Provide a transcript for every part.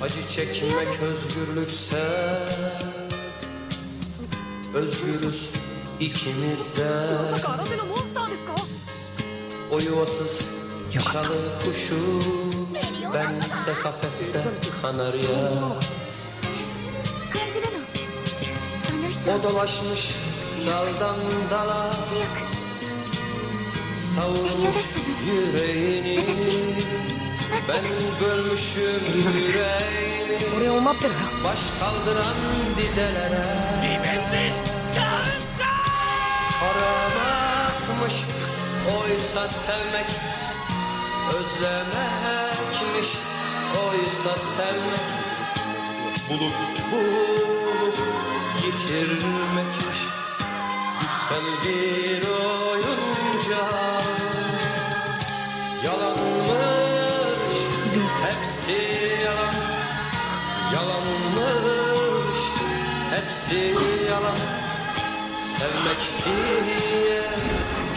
Acı çekmek özgürlükse, özgürüz ikimiz de. まさか新手のモンスターですか？ O yuvasız çalı kuşu, bense kafeste kanarya. 感じるのあの人 O dolaşmış daldan dala, 強く savurmuş yüreğini. Ben bölmüşüm yüreğimi, 俺を待ってろよ。 baş kaldıran dizelere. Aramakmış oysa sevmek, özlemekmiş oysa sevmek, bulup yitirmekmiş güzel bir oyuncak. Yalanmış hepsi yalan, yalanmış hepsi yalan. Sevmek diye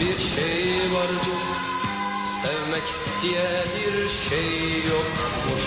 bir şey vardı, sevmek diye bir şey yokmuş.